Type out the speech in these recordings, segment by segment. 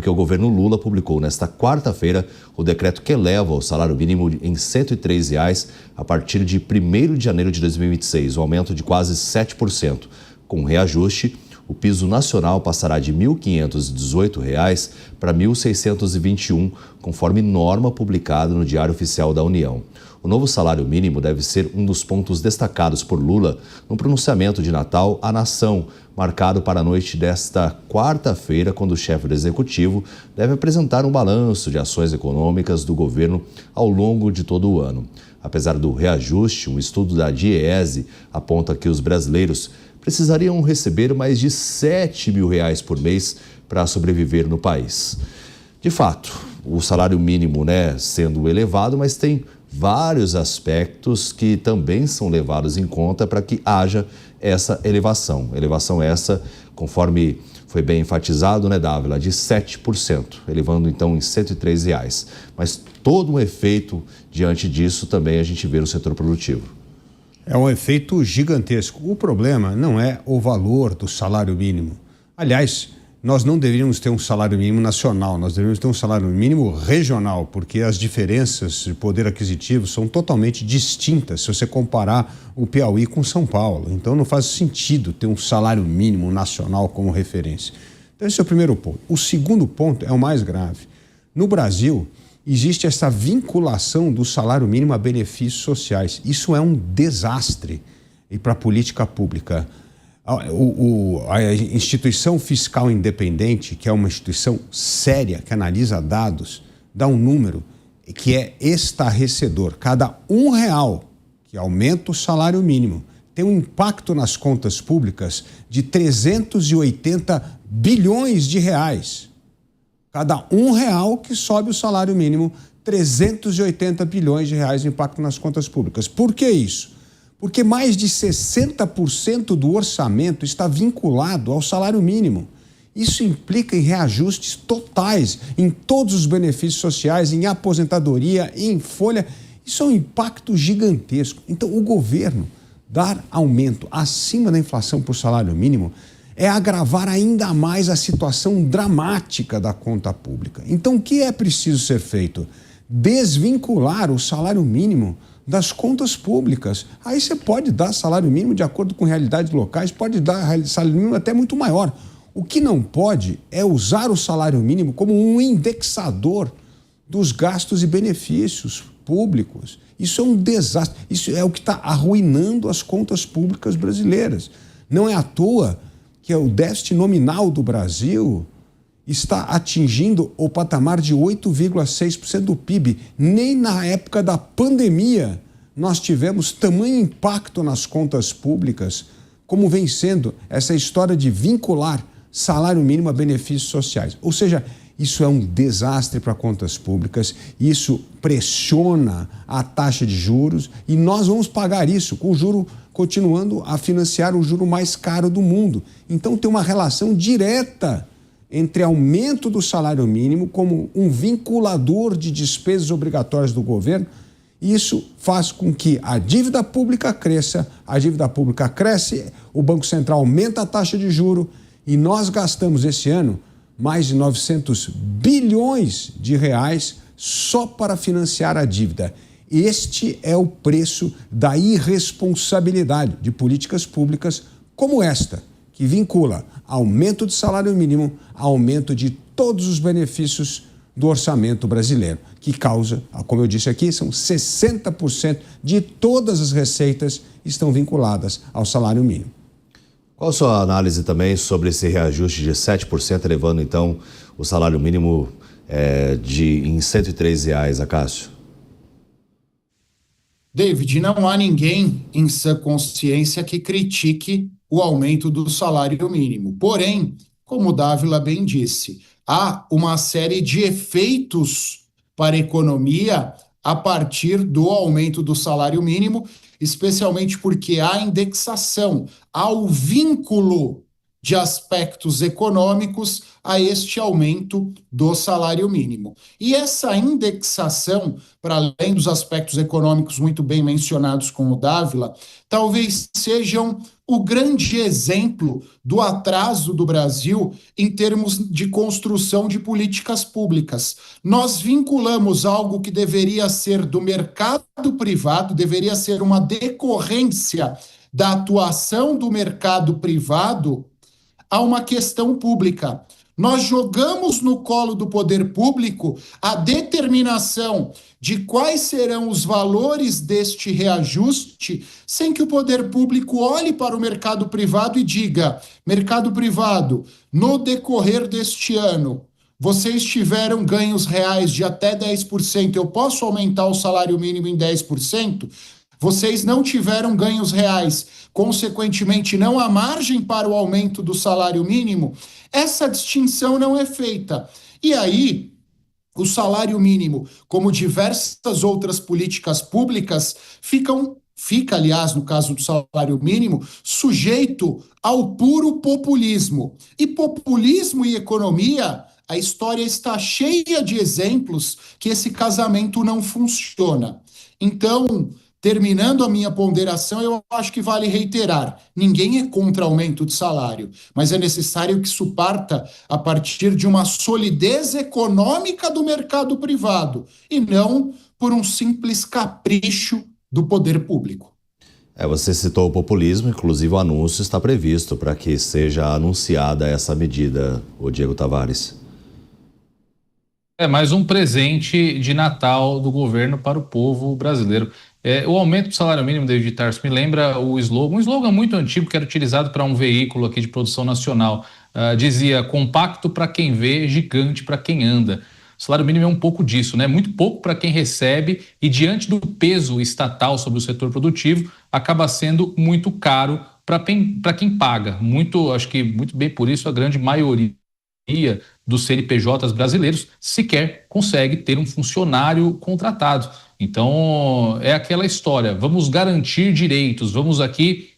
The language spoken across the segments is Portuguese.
porque o governo Lula publicou nesta quarta-feira o decreto que eleva o salário mínimo em R$ 103 a partir de 1º de janeiro de 2026, um aumento de quase 7%. Com reajuste, o piso nacional passará de R$ 1.518 para R$ 1.621, conforme norma publicada no Diário Oficial da União. O novo salário mínimo deve ser um dos pontos destacados por Lula no pronunciamento de Natal à nação, marcado para a noite desta quarta-feira, quando o chefe do Executivo deve apresentar um balanço de ações econômicas do governo ao longo de todo o ano. Apesar do reajuste, um estudo da DIEESE aponta que os brasileiros precisariam receber mais de R$ 7 mil por mês para sobreviver no país. De fato, o salário mínimo, sendo elevado, mas tem vários aspectos que também são levados em conta para que haja essa elevação. Elevação essa, conforme foi bem enfatizado, Dávila, de 7%, elevando então em R$ 103. Mas todo um efeito diante disso também a gente vê no setor produtivo. É um efeito gigantesco. O problema não é o valor do salário mínimo. Aliás, nós não deveríamos ter um salário mínimo nacional, nós deveríamos ter um salário mínimo regional, porque as diferenças de poder aquisitivo são totalmente distintas se você comparar o Piauí com São Paulo. Então não faz sentido ter um salário mínimo nacional como referência. Então esse é o primeiro ponto. O segundo ponto é o mais grave. No Brasil, existe essa vinculação do salário mínimo a benefícios sociais. Isso é um desastre para a política pública. A instituição fiscal independente, que é uma instituição séria, que analisa dados, dá um número que é estarrecedor. Cada R$1 que aumenta o salário mínimo tem um impacto nas contas públicas de 380 bilhões de reais. Cada R$1 que sobe o salário mínimo, 380 bilhões de reais de impacto nas contas públicas. Por que isso? Porque mais de 60% do orçamento está vinculado ao salário mínimo. Isso implica em reajustes totais em todos os benefícios sociais, em aposentadoria, em folha. Isso é um impacto gigantesco. Então, o governo dar aumento acima da inflação para o salário mínimo é agravar ainda mais a situação dramática da conta pública. Então, o que é preciso ser feito? Desvincular o salário mínimo das contas públicas. Aí você pode dar salário mínimo de acordo com realidades locais, pode dar salário mínimo até muito maior. O que não pode é usar o salário mínimo como um indexador dos gastos e benefícios públicos. Isso é um desastre. Isso é o que está arruinando as contas públicas brasileiras. Não é à toa que o déficit nominal do Brasil está atingindo o patamar de 8,6% do PIB. Nem na época da pandemia nós tivemos tamanho impacto nas contas públicas como vem sendo essa história de vincular salário mínimo a benefícios sociais. Ou seja, isso é um desastre para contas públicas, isso pressiona a taxa de juros e nós vamos pagar isso com o juro continuando a financiar o juro mais caro do mundo. Então tem uma relação direta entre aumento do salário mínimo como um vinculador de despesas obrigatórias do governo. Isso faz com que a dívida pública cresça, a dívida pública cresce, o Banco Central aumenta a taxa de juro e nós gastamos esse ano mais de 900 bilhões de reais só para financiar a dívida. Este é o preço da irresponsabilidade de políticas públicas como esta, que vincula aumento do salário mínimo a aumento de todos os benefícios do orçamento brasileiro, que causa, como eu disse aqui, são 60% de todas as receitas estão vinculadas ao salário mínimo. Qual a sua análise também sobre esse reajuste de 7%, elevando então o salário mínimo em R$ 103, Acácio? David, não há ninguém em sã consciência que critique o aumento do salário mínimo. Porém, como o Dávila bem disse, há uma série de efeitos para a economia a partir do aumento do salário mínimo, especialmente porque há indexação, há o vínculo de aspectos econômicos a este aumento do salário mínimo. E essa indexação, para além dos aspectos econômicos muito bem mencionados com o Dávila, talvez sejam o grande exemplo do atraso do Brasil em termos de construção de políticas públicas. Nós vinculamos algo que deveria ser do mercado privado, deveria ser uma decorrência da atuação do mercado privado a uma questão pública. Nós jogamos no colo do poder público a determinação de quais serão os valores deste reajuste, sem que o poder público olhe para o mercado privado e diga: mercado privado, no decorrer deste ano, vocês tiveram ganhos reais de até 10%, eu posso aumentar o salário mínimo em 10%? Vocês não tiveram ganhos reais, consequentemente, não há margem para o aumento do salário mínimo. Essa distinção não é feita. E aí, o salário mínimo, como diversas outras políticas públicas, fica, aliás, no caso do salário mínimo, sujeito ao puro populismo. E populismo e economia, a história está cheia de exemplos que esse casamento não funciona. Então, terminando a minha ponderação, eu acho que vale reiterar: ninguém é contra aumento de salário, mas é necessário que isso parta a partir de uma solidez econômica do mercado privado e não por um simples capricho do poder público. Você citou o populismo, inclusive o anúncio está previsto para que seja anunciada essa medida, o Diego Tavares. É mais um presente de Natal do governo para o povo brasileiro. O aumento do salário mínimo, David Tarso, me lembra um slogan muito antigo que era utilizado para um veículo aqui de produção nacional. Dizia: compacto para quem vê, gigante para quem anda. O salário mínimo é um pouco disso, né? Muito pouco para quem recebe e, diante do peso estatal sobre o setor produtivo, acaba sendo muito caro para quem paga. Acho que muito bem por isso a grande maioria dos CNPJs brasileiros sequer consegue ter um funcionário contratado. Então, é aquela história: vamos garantir direitos, vamos aqui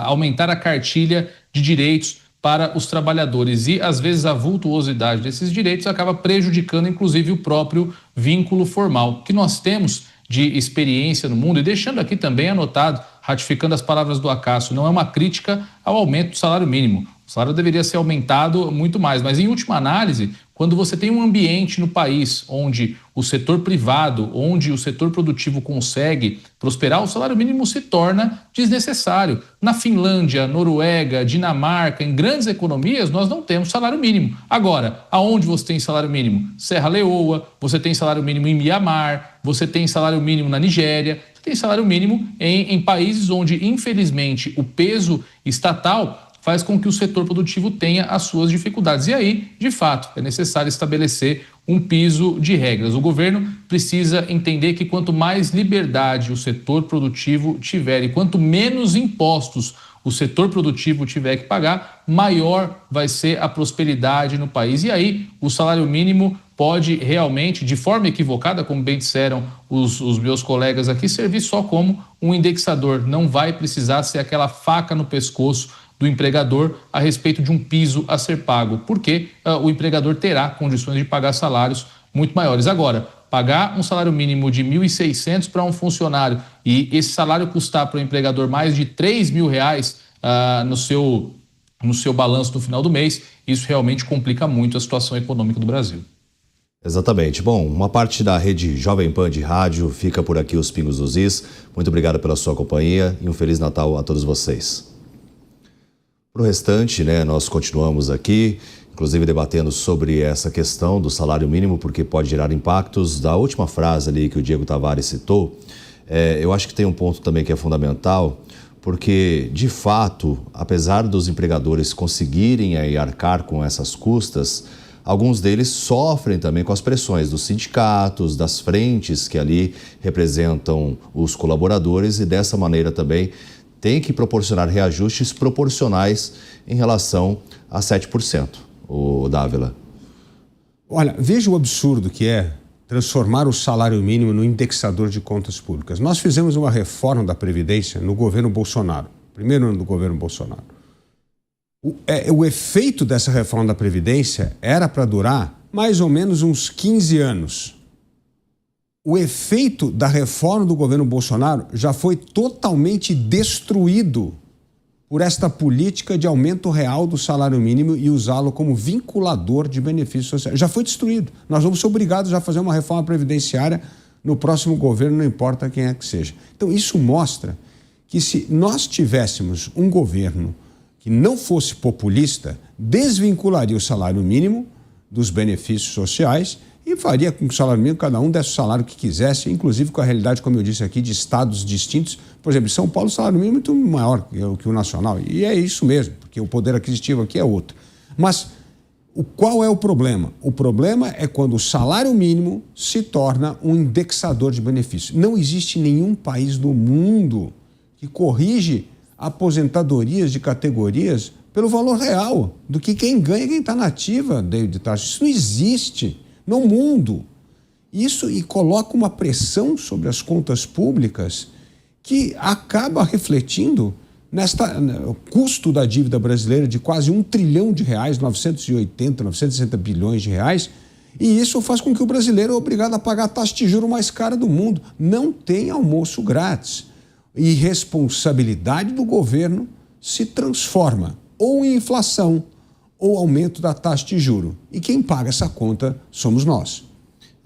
aumentar a cartilha de direitos para os trabalhadores. E, às vezes, a vultuosidade desses direitos acaba prejudicando, inclusive, o próprio vínculo formal. O que nós temos de experiência no mundo, e deixando aqui também anotado, ratificando as palavras do Acácio, não é uma crítica ao aumento do salário mínimo. O salário deveria ser aumentado muito mais, mas, em última análise, quando você tem um ambiente no país onde o setor privado, onde o setor produtivo consegue prosperar, o salário mínimo se torna desnecessário. Na Finlândia, Noruega, Dinamarca, em grandes economias, nós não temos salário mínimo. Agora, aonde você tem salário mínimo? Serra Leoa, você tem salário mínimo em Mianmar, você tem salário mínimo na Nigéria, você tem salário mínimo em países onde, infelizmente, o peso estatal faz com que o setor produtivo tenha as suas dificuldades. E aí, de fato, é necessário estabelecer um piso de regras. O governo precisa entender que quanto mais liberdade o setor produtivo tiver e quanto menos impostos o setor produtivo tiver que pagar, maior vai ser a prosperidade no país. E aí, o salário mínimo pode realmente, de forma equivocada, como bem disseram os meus colegas aqui, servir só como um indexador. Não vai precisar ser aquela faca no pescoço do empregador a respeito de um piso a ser pago, porque o empregador terá condições de pagar salários muito maiores. Agora, pagar um salário mínimo de R$ 1.600 para um funcionário e esse salário custar para o empregador mais de R$ 3.000 no seu balanço no final do mês, isso realmente complica muito a situação econômica do Brasil. Exatamente. Bom, uma parte da rede Jovem Pan de rádio fica por aqui, os Pingos dos Is. Muito obrigado pela sua companhia e um Feliz Natal a todos vocês. Para o restante, nós continuamos aqui, inclusive debatendo sobre essa questão do salário mínimo, porque pode gerar impactos. Da última frase ali que o Diego Tavares citou, eu acho que tem um ponto também que é fundamental, porque, de fato, apesar dos empregadores conseguirem arcar com essas custas, alguns deles sofrem também com as pressões dos sindicatos, das frentes que ali representam os colaboradores e, dessa maneira, também tem que proporcionar reajustes proporcionais em relação a 7%, o Dávila. Olha, veja o absurdo que é transformar o salário mínimo no indexador de contas públicas. Nós fizemos uma reforma da Previdência no governo Bolsonaro, primeiro ano do governo Bolsonaro. O efeito dessa reforma da Previdência era para durar mais ou menos uns 15 anos. O efeito da reforma do governo Bolsonaro já foi totalmente destruído por esta política de aumento real do salário mínimo e usá-lo como vinculador de benefícios sociais. Já foi destruído. Nós vamos ser obrigados a fazer uma reforma previdenciária no próximo governo, não importa quem é que seja. Então, isso mostra que se nós tivéssemos um governo que não fosse populista, desvincularia o salário mínimo dos benefícios sociais e faria com que o salário mínimo, cada um desse o salário que quisesse, inclusive com a realidade, como eu disse aqui, de estados distintos. Por exemplo, em São Paulo o salário mínimo é muito maior que o nacional, e é isso mesmo, porque o poder aquisitivo aqui é outro. Mas qual é o problema? O problema é quando o salário mínimo se torna um indexador de benefícios. Não existe nenhum país do mundo que corrige aposentadorias de categorias pelo valor real do que quem ganha, quem está na ativa, David Tarso. Isso não existe no mundo. Isso e coloca uma pressão sobre as contas públicas que acaba refletindo no custo da dívida brasileira de quase R$1 trilhão, 960 bilhões de reais, e isso faz com que o brasileiro é obrigado a pagar a taxa de juros mais cara do mundo. Não tem almoço grátis. Irresponsabilidade do governo se transforma ou em inflação ou aumento da taxa de juro. E quem paga essa conta somos nós.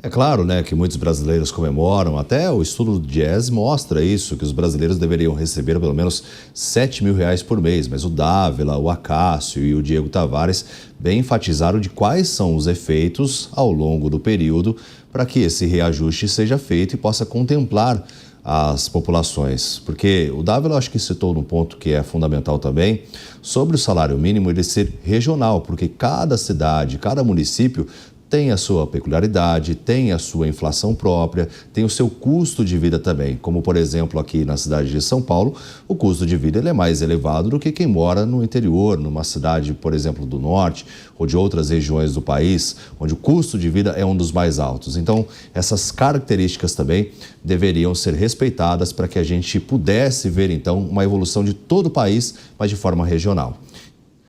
É claro, né, que muitos brasileiros comemoram, até o estudo do Diese mostra isso, que os brasileiros deveriam receber pelo menos R$7 mil por mês, mas o Dávila, o Acácio e o Diego Tavares bem enfatizaram de quais são os efeitos ao longo do período para que esse reajuste seja feito e possa contemplar as populações, porque o Dávila acho que citou num ponto que é fundamental também, sobre o salário mínimo ele ser regional, porque cada cidade, cada município tem a sua peculiaridade, tem a sua inflação própria, tem o seu custo de vida também. Como, por exemplo, aqui na cidade de São Paulo, o custo de vida ele é mais elevado do que quem mora no interior, numa cidade, por exemplo, do norte ou de outras regiões do país, onde o custo de vida é um dos mais altos. Então, essas características também deveriam ser respeitadas para que a gente pudesse ver, então, uma evolução de todo o país, mas de forma regional.